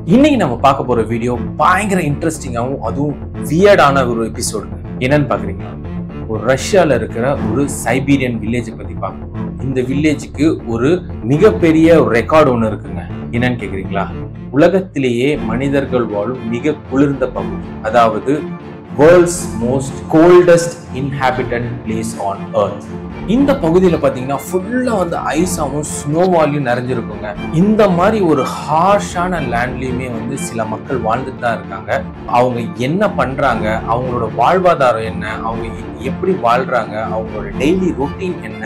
இன்னைக்கு நம்ம பார்க்க போற வீடியோ பயங்கர இன்ட்ரெஸ்டிங்காகவும் அதுவும் வியர்டான ஒரு எபிசோடு. என்னன்னு பாக்குறீங்களா? ஒரு ரஷ்யால இருக்கிற ஒரு சைபீரியன் வில்லேஜை பத்தி பார்க்கணும். இந்த வில்லேஜுக்கு ஒரு மிகப்பெரிய ரெக்கார்டு ஒண்ணு இருக்குங்க. என்னன்னு கேக்குறீங்களா? உலகத்திலேயே மனிதர்கள் வாழும் மிக குளிர்ந்த பகுதி, அதாவது world's most coldest inhabited place on earth. இந்த பகுதியில பாத்தீங்கன்னா ஃபுல்லா வந்து ஐஸாவும் ஸ்னோவாலையும் நிறைஞ்சிருக்குங்க. இந்த மாதிரி ஒரு ஹார்ஷான லேண்ட்லயுமே வந்து சில மக்கள் வாழ்ந்துட்டு தான் இருக்காங்க. அவங்க என்ன பண்றாங்க, அவங்களோட வாழ்வாதாரம் என்ன, அவங்க எப்படி வாழ்றாங்க, அவங்களோட டெய்லி ரொட்டீன் என்ன,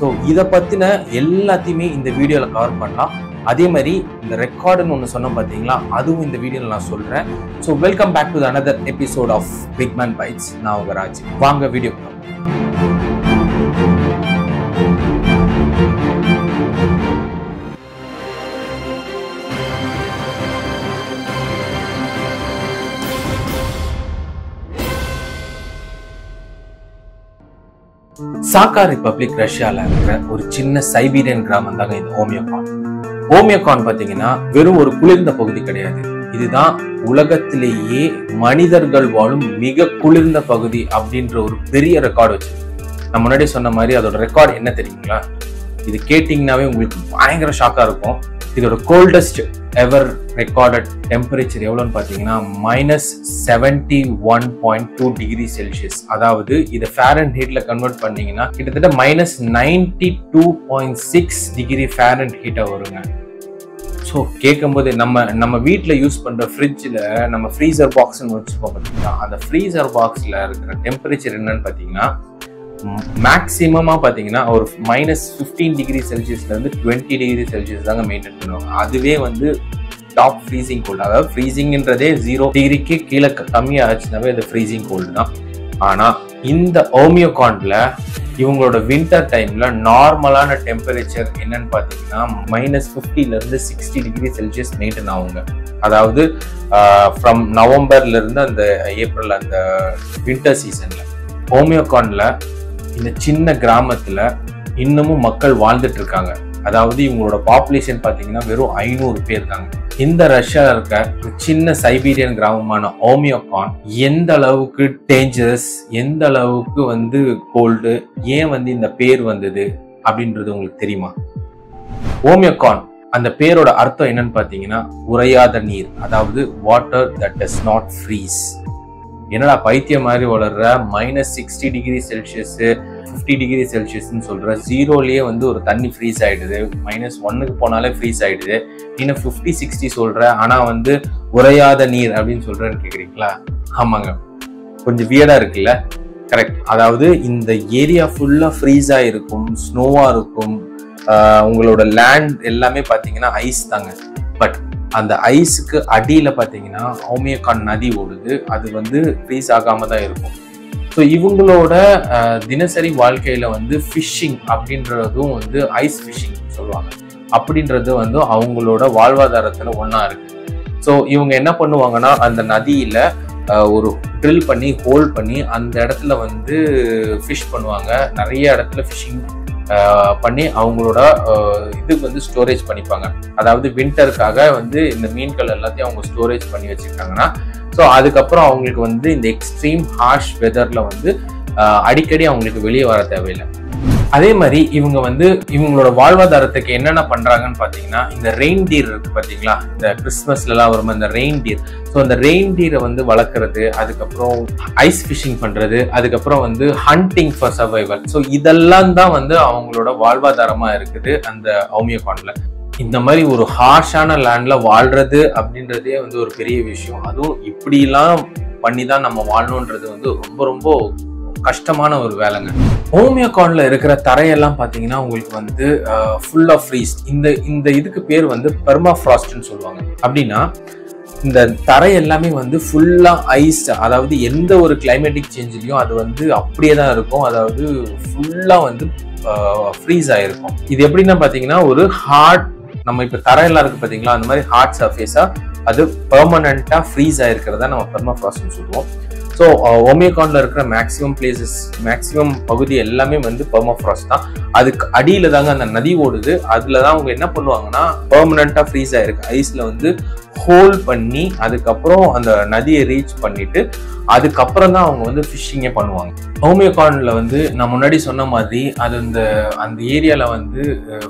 ஸோ இதை பத்தின எல்லாத்தையுமே இந்த வீடியோல கவர் பண்ணலாம். அதே மாதிரி இந்த ரெக்கார்டுன்னு ஒன்று சொன்னோம் பார்த்தீங்களா, அதுவும் இந்த வீடியோவில் நான் சொல்றேன். So welcome back to another episode of big man bites. நான் உங்க ராஜ். வாங்க வீடியோ. சாக்கா ரிப்பப்ளிக் ரஷ்யால இருக்கிற ஒரு சின்ன சைபீரியன் கிராமம் தாங்க இந்த ஓமியோகான். ஓமியோகான் பாத்தீங்கன்னா வெறும் ஒரு குளிர்ந்த பகுதி கிடையாது. இதுதான் உலகத்திலேயே மனிதர்கள் வாழும் மிக குளிர்ந்த பகுதி அப்படின்ற ஒரு பெரிய ரெக்கார்டு வச்சு. நான் முன்னாடி சொன்ன மாதிரி அதோட ரெக்கார்டு என்ன தெரியுங்களா? இது கேட்டீங்கன்னாவே உங்களுக்கு பயங்கர ஷாக்கா இருக்கும். இதோட கோல்டஸ்ட் எவர் ரெக்கார்டட் டெம்பரேச்சர் எவ்வளோன்னு பார்த்தீங்கன்னா -71.2 டிகிரி செல்சியஸ். அதாவது இதை ஃபாரன்ஹீட்ல கன்வெர்ட் பண்ணீங்கன்னா கிட்டத்தட்ட -92.6 டிகிரி ஃபாரன்ஹீட்டா வருங்க. ஸோ கேட்கும்போது நம்ம வீட்டில் யூஸ் பண்ற ஃப்ரிட்ஜில் நம்ம ஃப்ரீசர் பாக்ஸ்ன்னு வச்சுப்போம் பார்த்தீங்கன்னா, அந்த ஃப்ரீசர் பாக்ஸில் இருக்கிற டெம்பரேச்சர் என்னன்னு பார்த்தீங்கன்னா மேக்சிமமா பாத்தீங்கன்னா ஒரு -15 டிகிரி செல்சியஸ்ல இருந்து 20 டிகிரி செல்சியஸ் தாங்க மெயின்டைன் பண்ணுவாங்க. அதுவே வந்து டாப் ஃப்ரீசிங் கோல்டு. அதாவது ஃப்ரீசிங்ன்றதே 0 டிகிரிக்கு கீழே கம்மியாச்சுனாவே அது ஃப்ரீசிங் கோல்டு தான். ஆனா இந்த ஓமியோகான்ல இவங்களோட வின்டர் டைம்ல நார்மலான டெம்பரேச்சர் என்னன்னு பாத்தீங்கன்னா -50ல இருந்து 60 டிகிரி செல்சியஸ் மெயின்டைன் ஆகுங்க. அதாவது ஃப்ரம் நவம்பர்ல இருந்து அந்த ஏப்ரல் அந்த வின்டர் சீசன்ல ஓமியோகான்ல இந்த சின்ன கிராமத்துல இன்னமும் மக்கள் வாழ்ந்துட்டு இருக்காங்க. அதாவது இவங்களோட பாப்புலேஷன் பாத்தீங்கன்னா வெறும் 500 பேர் தாங்க. இந்த ரஷ்யால இருக்க சின்ன சைபீரியன் கிராமமான ஓமியோகான் எந்த அளவுக்கு டேஞ்சரஸ், எந்த அளவுக்கு வந்து கோல்டு, ஏன் வந்து இந்த பேர் வந்தது அப்படின்றது உங்களுக்கு தெரியுமா? ஓமியோகான் அந்த பேரோட அர்த்தம் என்னன்னு பாத்தீங்கன்னா உறையாத நீர், அதாவது water that does not freeze. என்னடா பைத்தியம் மாதிரி வளர்ற -60 டிகிரி செல்சியஸ் 50 டிகிரி செல்சியஸ்ன்னு சொல்ற, 0லயே வந்து ஒரு தண்ணி ஃப்ரீஸ் ஆயிடுது, -1க்கு போனாலே ஃப்ரீஸ் ஆயிடுது, இன்னும் 50-60 சொல்ற, ஆனா வந்து உறையாத நீர் அப்படின்னு சொல்றேன்னு கேக்குறீங்களா? ஆமாங்க, கொஞ்சம் வியர்டா இருக்குல்ல? கரெக்ட். அதாவது இந்த ஏரியா ஃபுல்லா ஃப்ரீஸா இருக்கும், ஸ்னோவா இருக்கும், உங்களோட லேண்ட் எல்லாமே பாத்தீங்கன்னா ஐஸ் தாங்க. பட் அந்த ஐஸுக்கு அடியில பாத்தீங்கன்னா ஓமியோகான் நதி ஓடுது, அது வந்து ஃப்ரீஸ் ஆகாம தான் இருக்கும். ஸோ இவங்களோட தினசரி வாழ்க்கையில வந்து ஃபிஷ்ஷிங் அப்படின்றதும் வந்து ஐஸ் ஃபிஷ்ஷிங் சொல்லுவாங்க. அப்படின்றது வந்து அவங்களோட வாழ்வாதாரத்துல ஒண்ணா இருக்கு. ஸோ இவங்க என்ன பண்ணுவாங்கன்னா அந்த நதியில ஒரு ட்ரில் பண்ணி ஹோல் பண்ணி அந்த இடத்துல வந்து ஃபிஷ் பண்ணுவாங்க. நிறைய இடத்துல ஃபிஷ்ஷிங் பண்ணி அவங்களோட இதுக்கு வந்து ஸ்டோரேஜ் பண்ணிப்பாங்க. அதாவது வின்டருக்காக வந்து இந்த மீன்கள் எல்லாத்தையும் அவங்க ஸ்டோரேஜ் பண்ணி வச்சிருக்காங்கன்னா, ஸோ அதுக்கப்புறம் அவங்களுக்கு வந்து இந்த எக்ஸ்ட்ரீம் ஹார்ஷ் வெதர்ல வந்து அடிக்கடி அவங்களுக்கு வெளியே வர தேவையில்லை. அதே மாதிரி இவங்க வந்து இவங்களோட வாழ்வாதாரத்துக்கு என்னென்ன பண்றாங்கன்னு பாத்தீங்கன்னா, இந்த ரெயின்டீர் இருக்கு பாத்தீங்களா, இந்த கிறிஸ்மஸ்ல எல்லாம் வரும் அந்த ரெயின்டீர். ஸோ அந்த ரெயின்டீரை வந்து வளர்க்குறது, அதுக்கப்புறம் ஐஸ் ஃபிஷிங் பண்றது, அதுக்கப்புறம் வந்து ஹண்டிங் ஃபார் சர்வைவல். ஸோ இதெல்லாம் தான் வந்து அவங்களோட வாழ்வாதாரமா இருக்குது அந்த ஓமியோகான்ல. இந்த மாதிரி ஒரு ஹார்ஷான லேண்ட்ல வாழ்றது அப்படின்றதே வந்து ஒரு பெரிய விஷயம். அதுவும் இப்படிலாம் பண்ணி தான் நம்ம வாழணுன்றது வந்து ரொம்ப ரொம்ப கஷ்டமான ஒரு வேலைங்க. ஓமியோகான்ல இருக்கிற தரையெல்லாம் பாத்தீங்கன்னா உங்களுக்கு வந்து ஃபுல் ஆஃப் ஃப்ரீஸ். இந்த இதுக்கு பேர் வந்து பெர்மாஃப்ராஸ்ட்னு சொல்லுவாங்க. அப்படின்னா இந்த தரை எல்லாமே வந்து ஃபுல்லா ஐஸ், அதாவது எந்த ஒரு கிளைமேட்டிக் சேஞ்சிலையும் அது வந்து அப்படியே தான் இருக்கும். அதாவது ஃபுல்லா வந்து ஃப்ரீஸ் ஆயிருக்கும். இது எப்படின்னா பாத்தீங்கன்னா ஒரு ஹார்ட், நம்ம இப்ப தரையெல்லாம் இருக்கு பாத்தீங்களா, அந்த மாதிரி ஹார்ட் சர்ஃபேஸா அது பெர்மனண்டா ஃப்ரீஸ் ஆயிருக்கிறதா நம்ம பெர்மாஃப்ராஸ்ட்னு சொல்லுவோம். ஸோ ஓமியோகான்ல இருக்கிற மேக்ஸிமம் பகுதி எல்லாமே வந்து பெர்மாஃப்ராஸ்ட் தான். அதுக்கு அடியில தாங்க அந்த நதி ஓடுது. அதுல தான் அவங்க என்ன பண்ணுவாங்கன்னா பெர்மனண்டா ஃப்ரீஸ் ஆயிருக்கு ஐஸ்ல வந்து ஹோல்ட் பண்ணி அதுக்கப்புறம் அந்த நதியை ரீச் பண்ணிட்டு அதுக்கப்புறம் தான் அவங்க வந்து ஃபிஷ்ஷிங்கே பண்ணுவாங்க. ஓமியோகான்ல வந்து நான் முன்னாடி சொன்ன மாதிரி அது அந்த ஏரியால வந்து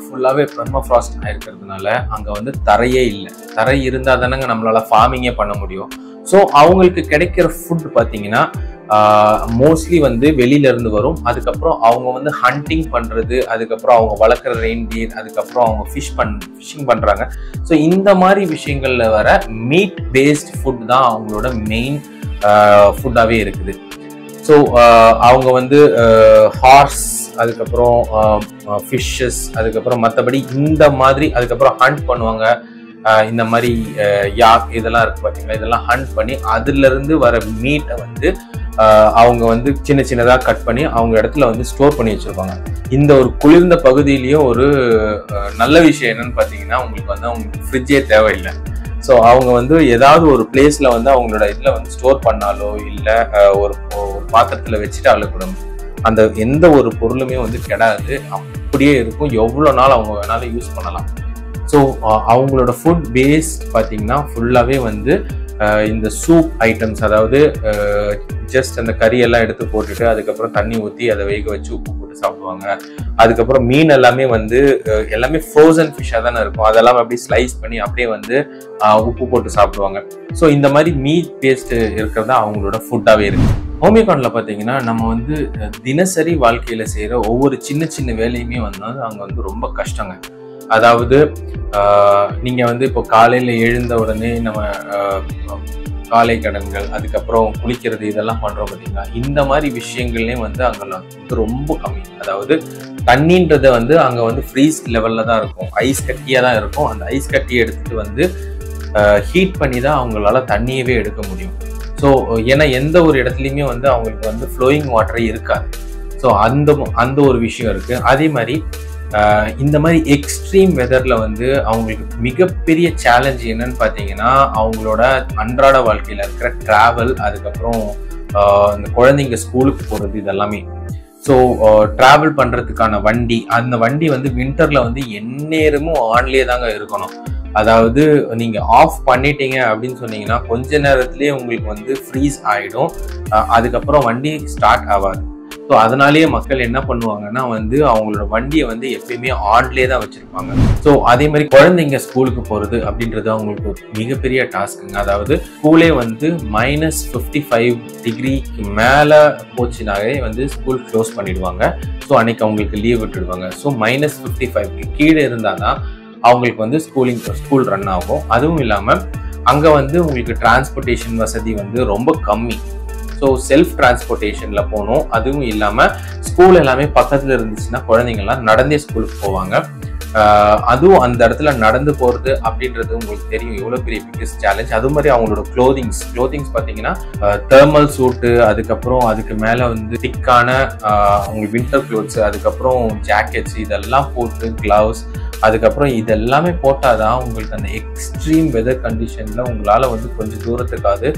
ஃபுல்லாவே பெர்மாஃப்ராஸ்ட் ஆயிருக்கிறதுனால அங்க வந்து தரையே இல்லை. தரை இருந்தா தானங்க நம்மளால ஃபார்மிங்கே பண்ண முடியும். ஸோ அவங்களுக்கு கிடைக்கிற ஃபுட் பார்த்தீங்கன்னா மோஸ்ட்லி வந்து வெளியில இருந்து வரும். அதுக்கப்புறம் அவங்க வந்து ஹண்டிங் பண்றது, அதுக்கப்புறம் அவங்க வளர்க்குற ரெயின்டீர், அதுக்கப்புறம் அவங்க ஃபிஷிங் பண்றாங்க. ஸோ இந்த மாதிரி விஷயங்கள்ல வர மீட் பேஸ்ட் ஃபுட் தான் அவங்களோட மெயின் ஃபுட்டாவே இருக்குது. ஸோ அவங்க வந்து ஹார்ஸ், அதுக்கப்புறம் ஃபிஷ்ஷஸ், அதுக்கப்புறம் மற்றபடி இந்த மாதிரி அதுக்கப்புறம் ஹண்ட் பண்ணுவாங்க. இந்த மாதிரி யாக் இதெல்லாம் இருக்கு பார்த்தீங்களா, இதெல்லாம் ஹண்ட் பண்ணி அதுல இருந்து வர மீட்டை வந்து அவங்க வந்து சின்ன சின்னதாக கட் பண்ணி அவங்க இடத்துல வந்து ஸ்டோர் பண்ணி வச்சிருப்பாங்க. இந்த ஒரு குளிர்ந்த பகுதியிலையும் ஒரு நல்ல விஷயம் என்னன்னு பார்த்தீங்கன்னா உங்களுக்கு வந்து அவங்களுக்கு ஃப்ரிட்ஜே தேவையில்லை. ஸோ அவங்க வந்து ஏதாவது ஒரு பிளேஸ்ல வந்து அவங்களோட இதில் வந்து ஸ்டோர் பண்ணாலோ இல்லை ஒரு பாத்திரத்தில் வச்சுட்டாலோ கூட அந்த எந்த ஒரு பொருளுமே வந்து கெடாது, அப்படியே இருக்கும். எவ்வளோ நாள் அவங்க வேணாலும் யூஸ் பண்ணலாம். ஸோ அவங்களோட ஃபுட் பேஸ்ட் பார்த்தீங்கன்னா ஃபுல்லாகவே வந்து இந்த சூப் ஐட்டம்ஸ், அதாவது ஜஸ்ட் அந்த கறியெல்லாம் எடுத்து போட்டுட்டு அதுக்கப்புறம் தண்ணி ஊற்றி அதை வேக வச்சு உப்பு போட்டு சாப்பிடுவாங்க. அதுக்கப்புறம் மீன் எல்லாமே வந்து எல்லாமே ஃப்ரோசன் ஃபிஷ்ஷாக தானே இருக்கும். அதெல்லாம் அப்படியே ஸ்லைஸ் பண்ணி அப்படியே வந்து உப்பு போட்டு சாப்பிடுவாங்க. ஸோ இந்த மாதிரி மீட் பேஸ்ட் இருக்கிறது அவங்களோட ஃபுட்டாகவே இருக்கு. ஓமியோகான்ல பார்த்தீங்கன்னா நம்ம வந்து தினசரி வாழ்க்கையில் செய்கிற ஒவ்வொரு சின்ன சின்ன வேலையுமே வந்து அங்கே வந்து ரொம்ப கஷ்டங்க. அதாவது நீங்க வந்து இப்போ காலையில எழுந்த உடனே நம்ம காலை கடன்கள், அதுக்கப்புறம் குளிக்கிறது, இதெல்லாம் பண்றோம் பார்த்தீங்களா. இந்த மாதிரி விஷயங்கள்லேயும் வந்து அங்கெல்லாம் ரொம்ப கம்மி. அதாவது தண்ணின்றத வந்து அங்க வந்து ஃப்ரீஸ் லெவல்ல தான் இருக்கும், ஐஸ் கட்டியா தான் இருக்கும். அந்த ஐஸ் கட்டியை எடுத்துட்டு வந்து ஹீட் பண்ணி தான் அவங்களால தண்ணியவே எடுக்க முடியும். ஸோ ஏன்னா எந்த ஒரு இடத்துலையுமே வந்து அவங்களுக்கு வந்து ஃப்ளோயிங் வாட்டரே இருக்காது. ஸோ அந்த ஒரு விஷயம் இருக்கு. அதே மாதிரி இந்த மாதிரி எக்ஸ்ட்ரீம் வெதர்ல வந்து அவங்களுக்கு மிகப்பெரிய சேலஞ்ச் என்னன்னு பார்த்தீங்கன்னா அவங்களோட அன்றாட வாழ்க்கையில இருக்கிற டிராவல், அதுக்கப்புறம் இந்த குழந்தைங்க ஸ்கூலுக்கு போறது, இதெல்லாமே. ஸோ டிராவல் பண்றதுக்கான வண்டி, அந்த வண்டி வந்து வின்டர்ல வந்து எந்நேரமும் ஆன்லயே தாங்க இருக்கணும். அதாவது நீங்க ஆஃப் பண்ணிட்டீங்க அப்படின்னு சொன்னீங்கன்னா கொஞ்ச நேரத்திலேயே உங்களுக்கு வந்து ஃப்ரீஸ் ஆயிடும். அதுக்கப்புறம் வண்டி ஸ்டார்ட் ஆகாது. ஸோ அதனாலேயே மக்கள் என்ன பண்ணுவாங்கன்னா வந்து அவங்களோட வண்டியை வந்து எப்பயுமே ஆன்லேயே தான் வச்சிருப்பாங்க. ஸோ அதே மாதிரி குழந்தைங்க ஸ்கூலுக்கு போகிறது அப்படின்றது அவங்களுக்கு ஒரு மிகப்பெரிய டாஸ்க்குங்க. அதாவது ஸ்கூலே வந்து -55 டிகிரிக்கு மேலே போச்சுனாவே வந்து ஸ்கூல் க்ளோஸ் பண்ணிடுவாங்க. ஸோ அன்னைக்கு அவங்களுக்கு லீவ் விட்டுடுவாங்க. ஸோ -55க்கு கீழே இருந்தால் தான் அவங்களுக்கு வந்து ஸ்கூல் ரன் ஆகும். அதுவும் இல்லாமல் அங்கே வந்து உங்களுக்கு டிரான்ஸ்போர்ட்டேஷன் வசதி வந்து ரொம்ப கம்மி. ஸோ செல்ஃப் டிரான்ஸ்போர்ட்டேஷன்ல போகணும். அதுவும் இல்லாமல் ஸ்கூல் எல்லாமே பக்கத்தில் இருந்துச்சுன்னா குழந்தைங்கள்லாம் நடந்தே ஸ்கூலுக்கு போவாங்க. அதுவும் அந்த இடத்துல நடந்து போகிறது அப்படின்றது உங்களுக்கு தெரியும் எவ்வளோ பெரிய பிக்கஸ்ட் சேலஞ்ச். அது மாதிரி அவங்களோட க்ளோதிங்ஸ் பார்த்தீங்கன்னா தெர்மல் சூட்டு, அதுக்கப்புறம் அதுக்கு மேலே வந்து திக்கான அவங்க வின்டர் க்ளோத்ஸ், அதுக்கப்புறம் ஜாக்கெட்ஸ், இதெல்லாம் போட்டு கிளவுஸ், அதுக்கப்புறம் இதெல்லாமே போட்டாதான் உங்களுக்கு அந்த எக்ஸ்ட்ரீம் வெதர் கண்டிஷன்ல உங்களால வந்து கொஞ்சம் தூரத்துக்காவது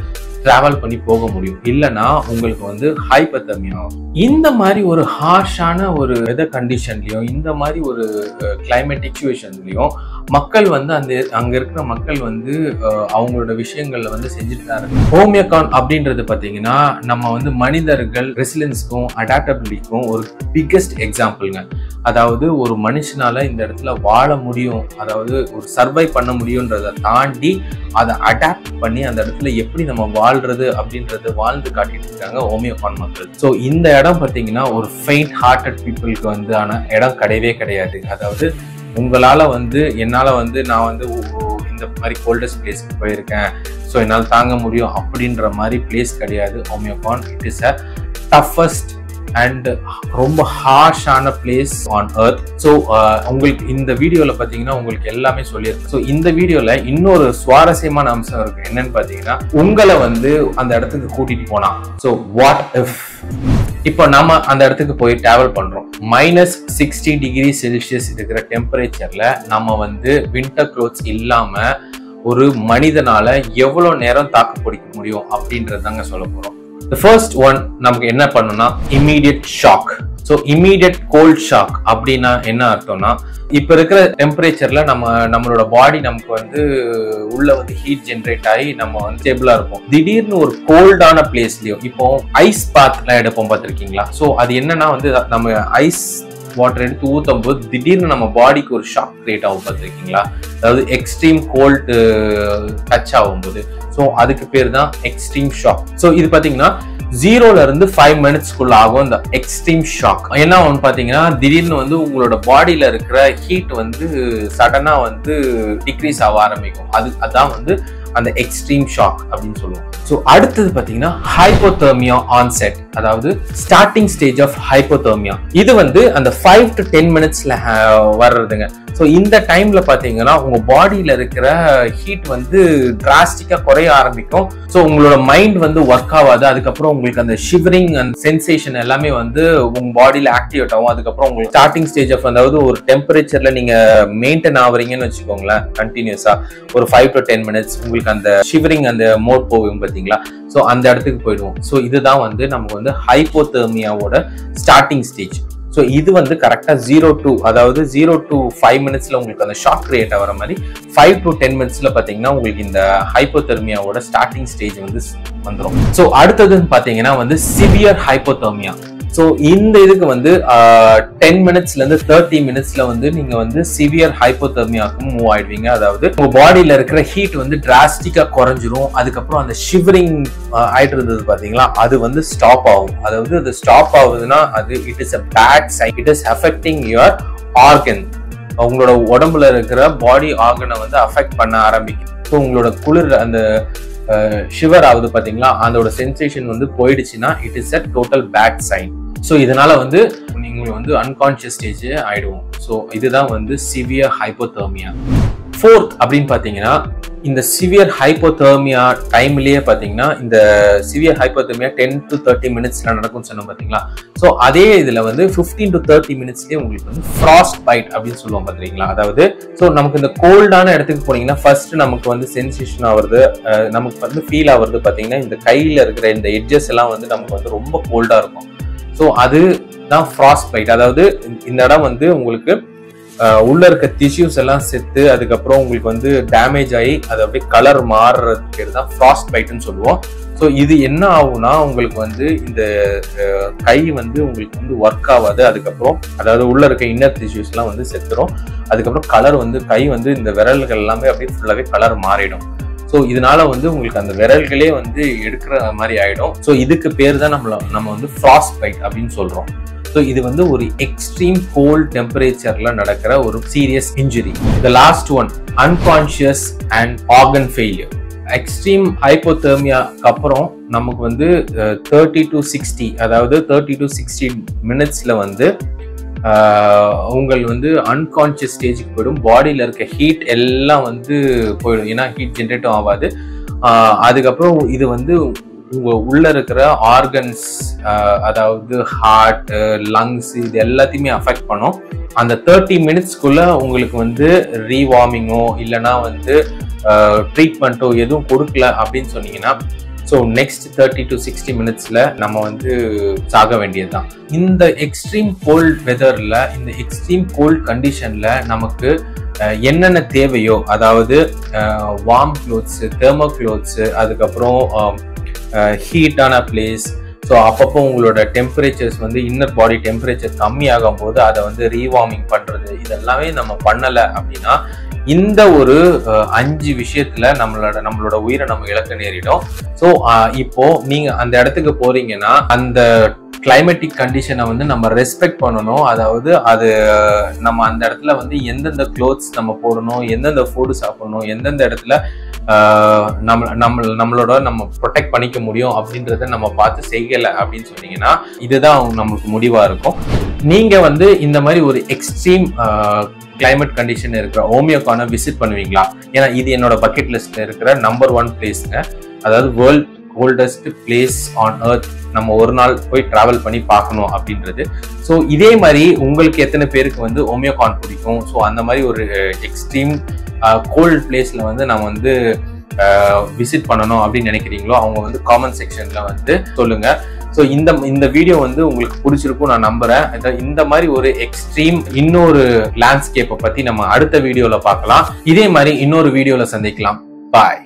டிராவல் பண்ணி போக முடியும். இல்லைன்னா உங்களுக்கு வந்து ஹைப்போதெர்மியா ஆகும். இந்த மாதிரி ஒரு ஹார்ஷான ஒரு வெதர் கண்டிஷன்லயும், இந்த மாதிரி ஒரு கிளைமேட்டிக் சிச்சுவேஷன்லயும் மக்கள் வந்து அங்க இருக்கிற மக்கள் வந்து அவங்களோட விஷயங்கள்ல வந்து செஞ்சுட்டு தான் இருக்கு. ஓமியோகான் அப்படின்றது பாத்தீங்கன்னா நம்ம வந்து மனிதர்கள் ரெசிலியன்ஸ்க்கும் அடாப்டபிலிட்டிக்கும் ஒரு பிக்கஸ்ட் எக்ஸாம்பிள்ங்க. அதாவது ஒரு மனுஷனால இந்த இடத்துல வாழ முடியும், அதாவது ஒரு சர்வை பண்ண முடியும்ன்றதை தாண்டி அதை அடாப்ட் பண்ணி அந்த இடத்துல எப்படி நம்ம வாழ்றது அப்படின்றது வாழ்ந்து காட்டிட்டு இருக்காங்க ஓமியோகான் மக்கள். ஸோ இந்த இடம் பார்த்தீங்கன்னா ஒரு ஃபெயிண்ட் ஹார்ட்டட் பீப்புளுக்கு வந்து ஆன இடம் கிடையவே கிடையாது. அதாவது உங்களால வந்து என்னால வந்து நான் வந்து இந்த மாதிரி கோல்டஸ்ட் பிளேஸ்க்கு போயிருக்கேன், ஸோ என்னால் தாங்க முடியும் அப்படின்ற மாதிரி பிளேஸ் கிடையாது Oymyakon. It is a toughest and ரொம்ப ஹார்ஷான பிளேஸ் ஆன் எர்த். ஸோ உங்களுக்கு இந்த வீடியோவில் பார்த்தீங்கன்னா உங்களுக்கு எல்லாமே சொல்லியிருக்கு. ஸோ இந்த வீடியோவில் இன்னொரு சுவாரஸ்யமான அம்சம் இருக்கு. என்னன்னு பார்த்தீங்கன்னா உங்களை வந்து அந்த இடத்துக்கு கூட்டிட்டு போனா, ஸோ வாட் இஃப் இப்போ நம்ம அந்த இடத்துக்கு போய் டிராவல் பண்றோம், -60 டிகிரி செல்சியஸ் இருக்கிற டெம்பரேச்சர்ல நம்ம வந்து வின்டர் க்ளோத்ஸ் இல்லாம ஒரு மனிதனால எவ்வளவு நேரம் தாக்கு பிடிக்க முடியும் அப்படின்றதாங்க சொல்ல போறோம். The first one நமக்கு என்ன பண்ணும்னா immediate shock. So immediate cold shock அப்படின்னா என்ன அர்த்தம்னா, இப்போ இருக்கிற டெம்பரேச்சர்ல நம்மளோட பாடி நமக்கு வந்து உள்ள வந்து ஹீட் ஜென்ரேட் ஆகி நம்ம வந்து ஸ்டேபிளா இருப்போம். திடீர்னு ஒரு கோல்டான பிளேஸ்லயும், இப்போ ஐஸ் பாத்லாம் எடுப்போம் பார்த்துருக்கீங்களா? ஸோ அது என்னன்னா வந்து நம்ம ஐஸ் வாட்டர் எடுத்து ஊற்றும் போது திடீர்னு நம்ம பாடிக்கு ஒரு ஷாக் கிரியேட் ஆகும் பார்த்துருக்கீங்களா? அதாவது எக்ஸ்ட்ரீம் கோல்டு டச் ஆகும்போது. ஸோ அதுக்கு பேர் தான் எக்ஸ்ட்ரீம் ஷாக். ஸோ இது பார்த்தீங்கன்னா 0ல இருந்து 5 மினிட்ஸ்க்குள்ள ஆகும் இந்த எக்ஸ்ட்ரீம் ஷாக். என்ன ஒன்று பார்த்தீங்கன்னா, திடீர்னு வந்து உங்களோட பாடியில இருக்கிற ஹீட் வந்து சடனா வந்து டிக்ரீஸ் ஆக ஆரம்பிக்கும். அதான் வந்து அந்த எக்ஸ்ட்ரீம் ஷாக் அப்படின்னு சொல்லுவோம். ஸோ அடுத்தது பார்த்தீங்கன்னா ஹைப்போதெர்மியா ஆன்செட், அதாவது ஸ்டார்டிங் ஸ்டேஜ் ஆஃப் ஹைப்போதெர்மியா. இது வந்து அந்த 5 to 10 மினிட்ஸ்ல வர்றதுங்க. ஸோ இந்த டைம்ல பார்த்தீங்கன்னா உங்க பாடியில இருக்கிற ஹீட் வந்து டிராஸ்டிக்கா குறைய ஆரம்பிக்கும். ஸோ உங்களோட மைண்ட் வந்து ஒர்க் ஆகாது. அதுக்கப்புறம் உங்களுக்கு அந்த ஷிவரிங் அண்ட் சென்சேஷன் எல்லாமே வந்து உங்க பாடியில ஆக்டிவேட் ஆகும். அதுக்கப்புறம் உங்களுக்கு ஸ்டார்டிங் ஸ்டேஜ் ஆஃப், அதாவது ஒரு டெம்பரேச்சர்ல நீங்க மெயின்டைன் ஆகுறீங்கன்னு வச்சுக்கோங்களேன், கண்டினியூஸா ஒரு 5 to 10 மினிட்ஸ் உங்களுக்கு அந்த ஷிவரிங் அந்த மோட் போகும் பார்த்தீங்களா? ஸோ அந்த இடத்துக்கு போயிடுவோம். ஸோ இதுதான் வந்து நமக்கு வந்து ஹைப்போதெர்மியாவோட ஸ்டார்டிங் ஸ்டேஜ். ஸோ இது வந்து கரெக்டாக 0 to 5 மினிட்ஸ்ல உங்களுக்கு அந்த ஷாக் கிரியேட் ஆகிற மாதிரி 5 to 10 மினிட்ஸ்ல பார்த்தீங்கன்னா உங்களுக்கு இந்த ஹைப்போதெர்மியாவோட ஸ்டார்டிங் ஸ்டேஜ் வந்து வந்துடும். ஸோ அடுத்ததுன்னு பார்த்தீங்கன்னா வந்து சிவியர் ஹைப்போதெர்மியா. ஸோ இந்த இதுக்கு வந்து 10 மினிட்ஸ்ல இருந்து 30 மினிட்ஸ்ல வந்து நீங்க வந்து சிவியர் ஹைப்போதெர்மியாவுக்கு மூவ் ஆயிடுவீங்க. அதாவது உங்க பாடியில இருக்கிற ஹீட் வந்து டிராஸ்டிக்கா குறைஞ்சிரும். அதுக்கப்புறம் அந்த ஷிவரிங் ஆயிட்டு இருந்தது பாத்தீங்களா, அது வந்து ஸ்டாப் ஆகும். அதாவது அது ஸ்டாப் ஆகுதுன்னா அது it is a bad sign. It is affecting your organ. உங்களோட உடம்புல இருக்கிற பாடி ஆர்கனை வந்து அஃபெக்ட் பண்ண ஆரம்பிக்கும். ஸோ உங்களோட குளிர் அந்த ஷிவர் ஆகுது பாத்தீங்களா, அதோட சென்சேஷன் வந்து போயிடுச்சுன்னா it is a total bad sign. So இதனால வந்து நீங்க வந்து அன்கான்ஷியஸ் ஸ்டேஜ் ஆயிடுவோம். ஸோ இதுதான் வந்து சிவியர் ஹைப்போதெர்மியா. ஃபோர்த் அப்படின்னு பார்த்தீங்கன்னா, இந்த சிவியர் ஹைப்போதெர்மியா டைம்லயே பார்த்தீங்கன்னா இந்த சிவியர் ஹைப்போதெர்மியா 10 to 30 மினிட்ஸ்ல நடக்கும்னு சொன்னோம் பார்த்தீங்களா? ஸோ அதே இதுல வந்து 15 to 30 மினிட்ஸ்லயே உங்களுக்கு வந்து ஃப்ராஸ்ட் பைட் அப்படின்னு சொல்லுவோம் பார்த்தீங்களா? அதாவது ஸோ நமக்கு இந்த கோல்டான இடத்துக்கு போனீங்கன்னா ஃபர்ஸ்ட் நமக்கு வந்து சென்சேஷன் ஆகுறது, நமக்கு வந்து ஃபீல் ஆகுறது பார்த்தீங்கன்னா இந்த கையில இருக்கிற இந்த எட்ஜஸ் எல்லாம் வந்து நமக்கு வந்து ரொம்ப கோல்டா இருக்கும். ஸோ அதுதான் ஃப்ராஸ்ட் பைட். அதாவது இந்த இடம் வந்து உங்களுக்கு உள்ள இருக்க டிஷ்யூஸ் எல்லாம் செத்து அதுக்கப்புறம் உங்களுக்கு வந்து டேமேஜ் ஆகி அது அப்படியே கலர் மாறுறதுக்கு பேர் தான் ஃப்ராஸ்ட் பைட்னு சொல்லுவோம். ஸோ இது என்ன ஆகும்னா உங்களுக்கு வந்து இந்த கை வந்து உங்களுக்கு வந்து ஒர்க் ஆகாது. அதுக்கப்புறம் அதாவது உள்ள இருக்க இன்னர் டிஷ்யூஸ் எல்லாம் வந்து செத்துரும். அதுக்கப்புறம் கலர் வந்து கை வந்து இந்த விரல்கள் எல்லாமே அப்படியே ஃபுல்லாவே கலர் மாறிடும். ஸோ இதனால வந்து உங்களுக்கு அந்த விரல்களே வந்து எடுக்கிற மாதிரி ஆயிடும். ஸோ இதுக்கு பேர் தான் நம்ம வந்து ஃப்ராஸ்ட் பைட் அப்படின்னு சொல்றோம். ஸோ இது வந்து ஒரு எக்ஸ்ட்ரீம் கோல்ட் டெம்பரேச்சர்ல நடக்கிற ஒரு serious injury. The last one unconscious and organ failure. Extreme ஹைப்போதெர்மியாக்கு அப்புறம் நமக்கு வந்து 30 to 60 அதாவது 30 to 60 மினிட்ஸ்ல வந்து உங்கள் வந்து அன்கான்ஷியஸ் ஸ்டேஜுக்கு போயிடும். பாடியில இருக்க ஹீட் எல்லாம் வந்து போயிடும். ஏன்னா ஹீட் ஜென்ரேட்டும் ஆகாது. அதுக்கப்புறம் இது வந்து உங்க உள்ள இருக்கிற ஆர்கன்ஸ், அதாவது ஹார்ட், லங்ஸ், இது எல்லாத்தையுமே அஃபெக்ட் பண்ணும். அந்த 30 மினிட்ஸ்க்குள்ள உங்களுக்கு வந்து ரீவார்மிங்கோ இல்லைன்னா வந்து ட்ரீட்மெண்ட்டோ எதுவும் கொடுக்கல அப்படின்னு சொன்னீங்கன்னா ஸோ நெக்ஸ்ட் 30 to 60 மினிட்ஸ்ல நம்ம வந்து சாக வேண்டியதுதான். இந்த எக்ஸ்ட்ரீம் கோல்ட் வெதர்ல, இந்த எக்ஸ்ட்ரீம் கோல்ட் கண்டிஷன்ல நமக்கு என்னென்ன தேவையோ, அதாவது வார்ம் க்ளோத்ஸ், தெர்மோ க்ளோத்ஸ், அதுக்கப்புறம் ஹீட்டான பிளேஸ். ஸோ அப்பப்போ உங்களோட டெம்பரேச்சர்ஸ் வந்து இன்னர் பாடி டெம்பரேச்சர் கம்மியாகும் போது அதை வந்து ரீவார்மிங் பண்றது, இதெல்லாமே நம்ம பண்ணலை அப்படின்னா இந்த ஒரு 5 விஷயத்துல நம்மளோட உயிரை நம்ம இழக்க நேரிடும். ஸோ இப்போ நீங்க அந்த இடத்துக்கு போறீங்கன்னா அந்த கிளைமேட்டிக் கண்டிஷனை வந்து நம்ம ரெஸ்பெக்ட் பண்ணணும். அதாவது அது நம்ம அந்த இடத்துல வந்து எந்தெந்த க்ளோத்ஸ் நம்ம போடணும், எந்தெந்த ஃபுட் சாப்பிடணும், எந்தெந்த இடத்துல நம்மளோட நம்ம ப்ரொடெக்ட் பண்ணிக்க முடியும் அப்படின்றத நம்ம பார்த்து செய்யலை அப்படின்னு சொன்னீங்கன்னா இதுதான் நம்மளுக்கு முடிவா இருக்கும். நீங்க வந்து இந்த மாதிரி ஒரு எக்ஸ்ட்ரீம் கிளைமேட் கண்டிஷன் இருக்கிற ஓமியோகானை விசிட் பண்ணுவீங்களா? ஏன்னா இது என்னோட பக்கெட் லிஸ்ட்ல இருக்கிற நம்பர் 1 பிளேஸ்ங்க. அதாவது world coldest place on earth. நம்ம ஒரு நாள் போய் டிராவல் பண்ணி பார்க்கணும் அப்படின்றது. ஸோ இதே மாதிரி உங்களுக்கு எத்தனை பேருக்கு வந்து ஓமியோகான் பிடிக்கும்? ஸோ அந்த மாதிரி ஒரு எக்ஸ்ட்ரீம் கோல்ட் பிளேஸ்ல வந்து நம்ம வந்து விசிட் பண்ணணும் அப்படின்னு நினைக்கிறீங்களோ அவங்க வந்து காமெண்ட் செக்ஷன்ல வந்து சொல்லுங்க. ஸோ இந்த வீடியோ வந்து உங்களுக்கு பிடிச்சிருக்கும் நான் நம்புறேன். இந்த மாதிரி ஒரு எக்ஸ்ட்ரீம் இன்னொரு லேண்ட்ஸ்கேப்பை பத்தி நம்ம அடுத்த வீடியோல பார்க்கலாம். இதே மாதிரி இன்னொரு வீடியோல சந்திக்கலாம். பாய்.